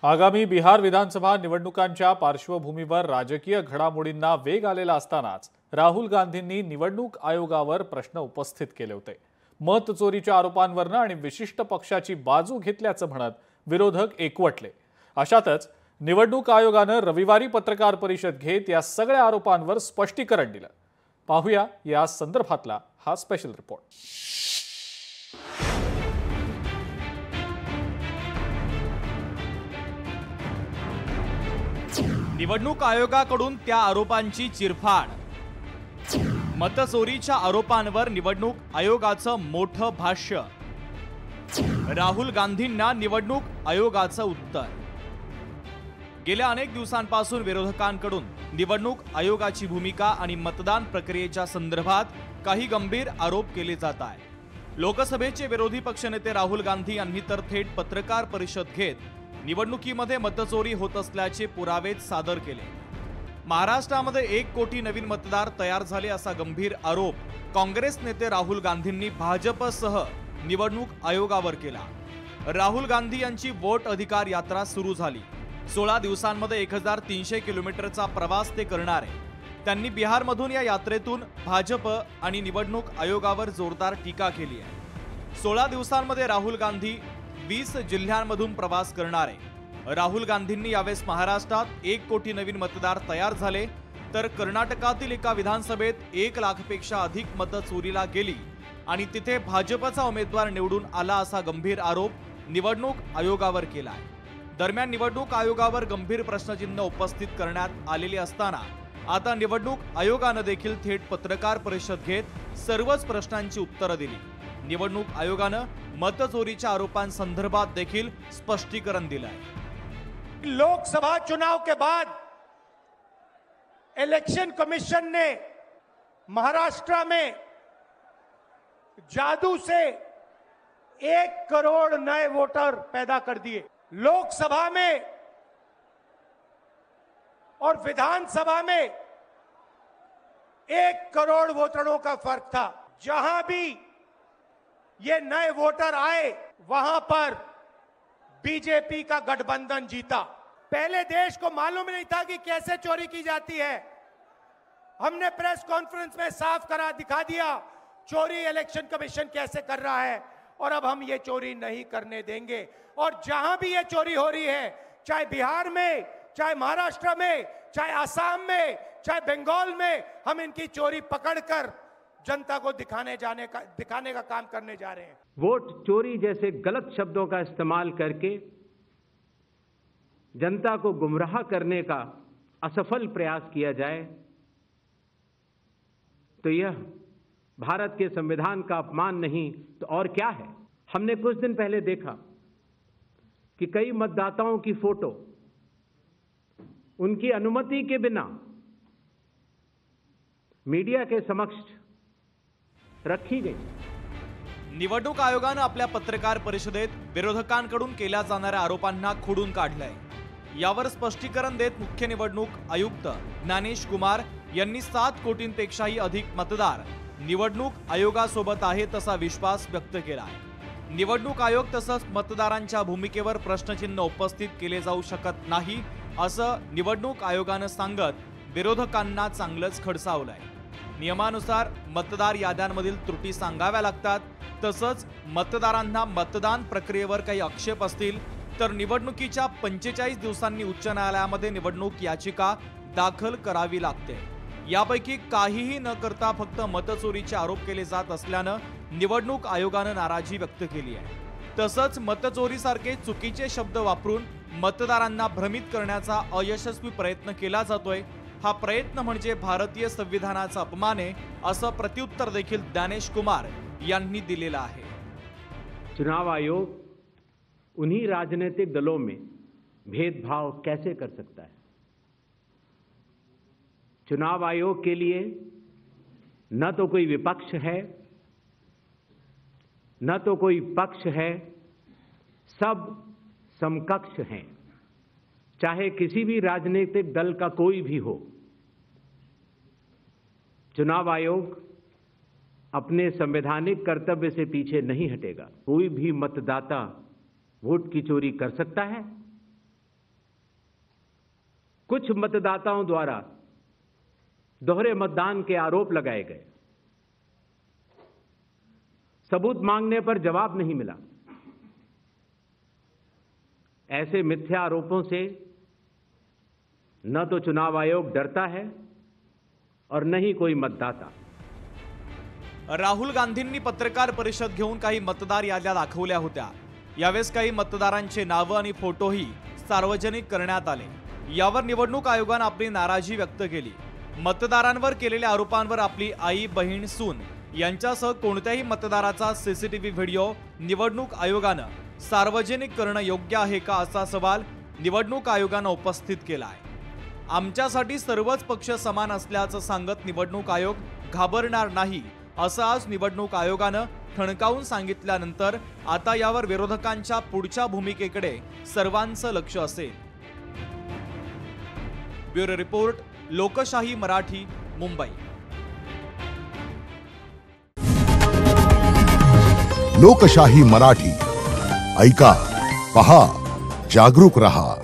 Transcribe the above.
आगामी बिहार विधानसभा निवडणुकांच्या पार्श्वभूमीवर राजकीय घडामोडींना वेग आलेला असतानाच राहुल गांधींनी निवडणूक आयोगावर प्रश्न उपस्थित केले होते। मत चोरीच्या आरोपांवरनं आणि विशिष्ट पक्षाची बाजू घेतल्याचं म्हणत विरोधक एकवटले। अशातच निवडणूक आयोगानं रविवारी पत्रकार परिषद घेत या सगळ्या आरोपांवर स्पष्टीकरण दिलं। पाहूया या संदर्भातला हा स्पेशल रिपोर्ट। निवडणूक आयोगाकडून त्या आरोपांची चिरफाड। मतचोरीच्या आरोपांवर निवडणूक आयोगाचं मोठं भाष्य। राहुल गांधींना निवडणूक आयोगाचं उत्तर। गेल्या अनेक दिवसांपासून विरोधकांकडून निवडणूक आयोगाची भूमिका आणि मतदान प्रक्रियेच्या संदर्भात काही गंभीर आरोप केले जात आहेत। लोकसभेचे विरोधी पक्षनेते राहुल गांधी यांनी तर थेट पत्रकार परिषद घेत निवडणुकीमध्ये मतचोरी होत असल्याचे पुरावे सादर केले। महाराष्ट्रामध्ये 1 कोटी नवीन मतदार तयार झाले असा गंभीर आरोप काँग्रेस नेते राहुल गांधींनी भाजपसह निवडणूक आयोगावर केला। राहुल गांधी यांची वोट अधिकार यात्रा सुरू झाली। 16 दिवसांमध्ये 1300 किलोमीटरचा प्रवास ते करणार आहे। त्यांनी बिहारमधून या यात्रेतून भाजप आणि निवडणूक आयोगावर जोरदार टीका केली आहे। 16 दिवसांमध्ये राहुल गांधी 20 जिल्ह्यांमधून प्रवास करणार आहे। राहुल गांधींनी यावेळेस महाराष्ट्रात 1 कोटी नवीन मतदार तयार झाले, तर कर्नाटकातील एका विधानसभेत 1 लाखपेक्षा अधिक मतं चोरीला गेली आणि तिथे भाजपचा उमेदवार निवडून आला असा गंभीर आरोप निवडणूक आयोगावर केला आहे। दरम्यान निवडणूक आयोगावर गंभीर प्रश्नचिन्ह उपस्थित करण्यात आलेले असताना आता निवडणूक आयोगानं देखील थेट पत्रकार परिषद घेत सर्वच प्रश्नांची उत्तरं दिली। निवडणूक आयोगानं मतचोरीच्या आरोपांसंदर्भात देखील स्पष्टीकरण दिलं आहे। लोकसभा चुनाव के बाद इलेक्शन कमीशन ने महाराष्ट्र में जादू से 1 करोड़ नए वोटर पैदा कर दिए। लोकसभा में और विधानसभा में 1 करोड़ वोटरों का फर्क था। जहां भी ये नए वोटर आए वहां पर बीजेपी का गठबंधन जीता। पहले देश को मालूम नहीं था कि कैसे चोरी की जाती है। हमने प्रेस कॉन्फ्रेंस में साफ करा दिखा दिया चोरी इलेक्शन कमीशन कैसे कर रहा है, और अब हम ये चोरी नहीं करने देंगे। और जहां भी ये चोरी हो रही है, चाहे बिहार में, चाहे महाराष्ट्र में, चाहे असम में, चाहे बंगाल में, हम इनकी चोरी पकड़कर जनता को दिखाने का काम करने जा रहे हैं। वोट चोरी जैसे गलत शब्दों का इस्तेमाल करके जनता को गुमराह करने का असफल प्रयास किया जाए तो यह भारत के संविधान का अपमान नहीं तो और क्या है। हमने कुछ दिन पहले देखा कि कई मतदाताओं की फोटो उनकी अनुमति के बिना मीडिया के समक्ष रखी गई। निवडणूक आयोगानं आपल्या पत्रकार परिषदेत विरोधकांकडून केल्या जाणाऱ्या आरोपांना खोडून काढलंय। यावर स्पष्टीकरण देत मुख्य निवडणूक आयुक्त ज्ञानेश कुमार यांनी 7 कोटींपेक्षाही अधिक मतदार निवडणूक आयोगासोबत आहेत असा विश्वास व्यक्त केला आहे। निवडणूक आयोग तसंच मतदारांच्या भूमिकेवर प्रश्नचिन्ह उपस्थित केले जाऊ शकत नाही असं निवडणूक आयोगानं सांगत विरोधकांना चांगलंच खडसावलंय। नियमानुसार मतदार याद्यांमधील त्रुटी सांगाव्या लागतात। तसंच मतदारांना मतदान प्रक्रियेवर काही आक्षेप असतील तर निवडणुकीच्या 45 दिवसांनी उच्च न्यायालयामध्ये निवडणूक याचिका दाखल करावी लागते। यापैकी काहीही न करता फक्त मतचोरीचे आरोप केले जात असल्यानं निवडणूक आयोगानं नाराजी व्यक्त केली आहे। तसंच मतचोरीसारखे चुकीचे शब्द वापरून मतदारांना भ्रमित करण्याचा अयशस्वी प्रयत्न केला जातोय। हा प्रयत्न म्हणजे भारतीय संविधानाचा अपमान आहे असं प्रत्युत्तर देखील ज्ञानेश कुमार यांनी दिलेलं आहे। चुनाव आयोग उन्हीं राजनीतिक दलों में भेदभाव कैसे कर सकता है। चुनाव आयोग के लिए न तो कोई विपक्ष है न तो कोई पक्ष है, सब समकक्ष हैं, चाहे किसी भी राजनीतिक दल का कोई भी हो। चुनाव आयोग अपने संवैधानिक कर्तव्य से पीछे नहीं हटेगा। कोई भी मतदाता वोट की चोरी कर सकता है कुछ मतदाताओं द्वारा दोहरे मतदान के आरोप लगाए गए। सबूत मांगने पर जवाब नहीं मिला। ऐसे मिथ्या आरोपों से न तो चुनाव आयोग डरता है और न ही कोई मतदाता। राहुल गांधींनी पत्रकार परिषद घेऊन काही मतदार याद्या दाखवल्या होत्या। यावेळेस काही मतदारांचे नाव आणि फोटोही सार्वजनिक करण्यात आले। यावर निवडणूक आयोगाने आपली नाराजी व्यक्त केली। मतदारांवर केलेल्या आरोपांवर आपली आई, बहीण, सून यांच्यासह कोणत्याही मतदाराचा सीसीटीव्ही व्हिडिओ निवडणूक आयोगाने सार्वजनिक करणं योग्य आहे का असा सवाल निवडणूक आयोगाने उपस्थित केला आहे। आमच्यासाठी सर्वच पक्ष समान असल्याचं सांगत निवडणूक आयोग घाबरणार नाही असं आज निवडणूक आयोगाने ठणकावून सांगितल्यानंतर आता यावर विरोधकांच्या पुढच्या भूमिकेकडे सर्वांचं लक्ष असेल। ब्युरो रिपोर्ट, लोकशाही मराठी, मुंबई। लोकशाही मराठी ऐका, पहा, जागरूक रहा।